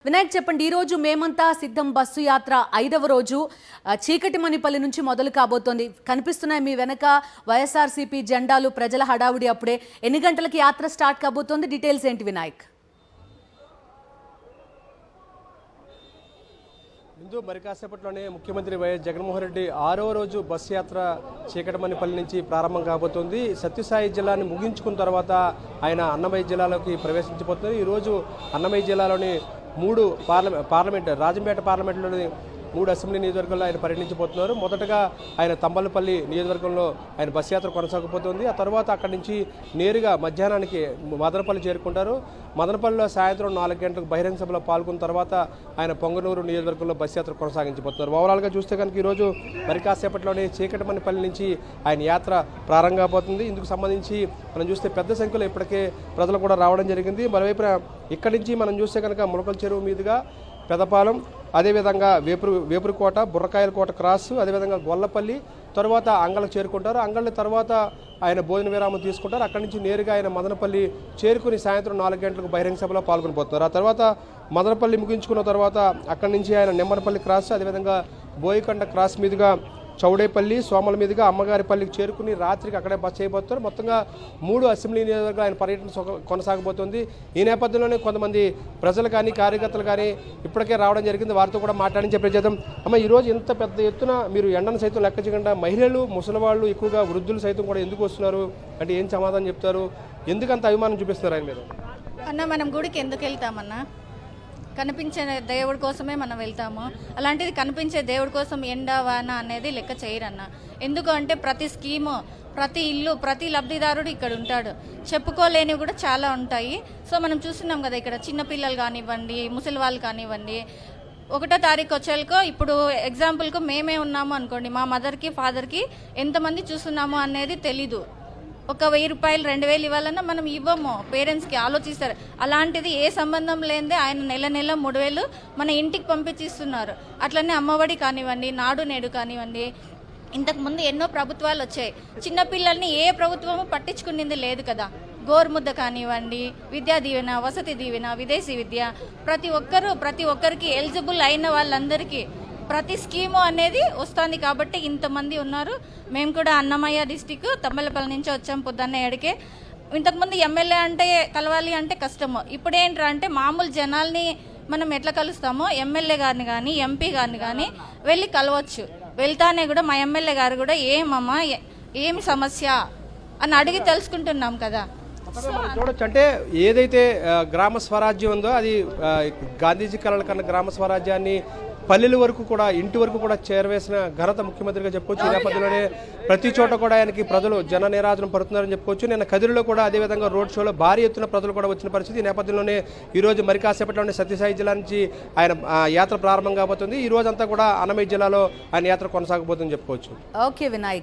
వినాయక్ చెప్పండి, ఈ రోజు మేమంతా సిద్ధం బస్సు యాత్ర 5వ రోజు చీకటిమనిపల్లి నుంచి మొదలు కాబోతోంది. కనిపిస్తున్నాయి మీ వెనక వైఎస్ఆర్సీపీ జెండాలు, ప్రజల హడావుడి. అప్పుడే ఎన్ని గంటలకి యాత్ర స్టార్ట్ కాబోతోంది? డీటెయిల్స్ ఏంటి వినాయక్? ముందు మరి కాసేపట్లోనే ముఖ్యమంత్రి వైఎస్ జగన్మోహన్ రెడ్డి 6వ రోజు బస్సు యాత్ర చీకటిమనిపల్లి నుంచి ప్రారంభం కాబోతుంది. సత్యసాయి జిల్లాని ముగించుకున్న తర్వాత ఆయన అన్నమయ్య జిల్లాలోకి ప్రవేశించబోతున్నారు. ఈరోజు అన్నమయ్య జిల్లాలోని 3 పార్లమెంట్ రాజంపేట పార్లమెంట్లోని 3 అసెంబ్లీ నియోజకవర్గాల్లో ఆయన పర్యటించబోతున్నారు. మొదటగా ఆయన తంబలపల్లి నియోజకవర్గంలో ఆయన బస్సు యాత్ర కొనసాగబోతుంది. ఆ తర్వాత అక్కడి నుంచి నేరుగా మధ్యాహ్నానికి మదనపల్లి చేరుకుంటారు. మదనపల్లిలో సాయంత్రం 4 గంటలకు బహిరంగ సభలో పాల్గొన్న తర్వాత ఆయన పొంగనూరు నియోజకవర్గంలో బస్సు యాత్ర కొనసాగించబోతున్నారు. ఓవరాల్గా చూస్తే కనుక ఈరోజు మరి కాసేపట్లోనే చీకటిమనిపల్లి నుంచి ఆయన యాత్ర ప్రారంభం కాబోతుంది. ఇందుకు సంబంధించి మనం చూస్తే పెద్ద సంఖ్యలో ఇప్పటికే ప్రజలు కూడా రావడం జరిగింది. మరోవైపున ఇక్కడి నుంచి మనం చూస్తే కనుక ములకల చెరువు మీదుగా పెదపాలెం, అదేవిధంగా వేపురుకోట, బుర్రకాయల కోట క్రాస్, అదేవిధంగా గొల్లపల్లి, తర్వాత అంగళ్ళకు చేరుకుంటారు. అంగళ్ళ తర్వాత ఆయన భోజన విరామం తీసుకుంటారు. అక్కడి నుంచి నేరుగా ఆయన మదనపల్లి చేరుకుని సాయంత్రం 4 గంటలకు బహిరంగ సభలో పాల్గొనిపోతున్నారు. ఆ తర్వాత మదనపల్లి ముగించుకున్న తర్వాత అక్కడి నుంచి ఆయన నిమ్మనపల్లి క్రాస్, అదేవిధంగా బోయికొండ క్రాస్ మీదుగా చౌడేపల్లి, సోమల మీదుగా అమ్మగారిపల్లికి చేరుకుని రాత్రికి అక్కడే బస చేయబోతున్నారు. మొత్తంగా 3 అసెంబ్లీ నియోజకవర్గాలు ఆయన పర్యటన కొనసాగబోతుంది. ఈ నేపథ్యంలోనే కొంతమంది ప్రజలు కానీ కార్యకర్తలు కానీ ఇప్పటికే రావడం జరిగింది. వారితో కూడా మాట్లాడించే ప్రయత్నం. అమ్మ, ఈరోజు ఇంత పెద్ద ఎత్తున మీరు ఎండను సైతం లెక్క చేయకుండా మహిళలు, ముసలివాళ్ళు, ఎక్కువగా వృద్ధులు సైతం కూడా ఎందుకు వస్తున్నారు అంటే ఏం సమాధానం చెప్తారు? ఎందుకంత అభిమానం చూపిస్తున్నారు ఆయన మీద? అన్న, మనం గుడికి ఎందుకు వెళ్తామన్నా? కనిపించే దేవుడి కోసమే మనం వెళ్తాము. అలాంటిది కనిపించే దేవుడి కోసం ఎండ వాన అనేది లెక్క చేయరన్న. ఎందుకు అంటే ప్రతి స్కీము, ప్రతి ఇల్లు, ప్రతి లబ్ధిదారుడు ఇక్కడ ఉంటాడు. చెప్పుకోలేనివి కూడా చాలా ఉంటాయి. సో మనం చూస్తున్నాం కదా, ఇక్కడ చిన్నపిల్లలు కానివ్వండి, ముసలి వాళ్ళు కానివ్వండి, 1వ తారీఖు వచ్చేకో ఇప్పుడు ఎగ్జాంపుల్కు మేమే ఉన్నాము అనుకోండి, మా మదర్కి ఫాదర్కి ఎంతమంది చూస్తున్నాము అనేది తెలీదు. ఒక 1000 రూపాయలు 2000 ఇవ్వాలన్నా మనం ఇవ్వము. పేరెంట్స్కి ఆలోచిస్తారు. అలాంటిది ఏ సంబంధం లేదే ఆయన నెల 3000 మన ఇంటికి పంపించిస్తున్నారు. అట్లనే అమ్మఒడి కానివ్వండి, నాడు నేడు కానివ్వండి, ఇంతకుముందు ఎన్నో ప్రభుత్వాలు వచ్చాయి. చిన్నపిల్లల్ని ఏ ప్రభుత్వము పట్టించుకునేది లేదు కదా. గోరుముద్ద కానివ్వండి, విద్యా దీవెన, వసతి దీవెన, విదేశీ విద్య, ప్రతి ఒక్కరికి ఎలిజిబుల్ అయిన వాళ్ళందరికీ ప్రతి స్కీము అనేది వస్తుంది. కాబట్టి ఇంతమంది ఉన్నారు. మేము కూడా అన్నమయ్య డిస్టిక్ తంబలపల్లి నుంచి వచ్చాం పొద్దున్న 7కే. ఇంతకుముందు ఎమ్మెల్యే అంటే కలవాలి అంటే కష్టము. ఇప్పుడు ఏంట్రా అంటే మామూలు జనాల్ని మనం ఎట్లా కలుస్తామో ఎమ్మెల్యే గారిని కానీ ఎంపీ గారిని కానీ వెళ్ళి కలవచ్చు. వెళ్తానే కూడా మా ఎమ్మెల్యే గారు కూడా ఏమమ్మా ఏమి సమస్య అని అడిగి తెలుసుకుంటున్నాం కదా. చూడొచ్చు. అంటే ఏదైతే గ్రామ స్వరాజ్యం ఉందో అది గాంధీజీ కళల కన్నా గ్రామ స్వరాజ్యాన్ని పల్లెల వరకు కూడా, ఇంటి వరకు కూడా చేరవేసిన ఘనత ముఖ్యమంత్రిగా చెప్పుకోవచ్చు. ఈ నేపథ్యంలోనే ప్రతి చోట కూడా ఆయనకి ప్రజలు జన నీరాజనం పడుతున్నారని చెప్పుకోవచ్చు. నిన్న కదిరిలో కూడా అదేవిధంగా రోడ్ షోలో భారీ ఎత్తున ప్రజలు కూడా వచ్చిన పరిస్థితి. ఈ నేపథ్యంలోనే ఈరోజు మరి కాసేపట్లోనే సత్యసాయి జిల్లా నుంచి ఆయన యాత్ర ప్రారంభం కాబోతుంది. ఈ రోజంతా కూడా అన్నమయ్య జిల్లాలో ఆయన యాత్ర కొనసాగబోతుందని చెప్పుకోవచ్చు. ఓకే వినాయక్.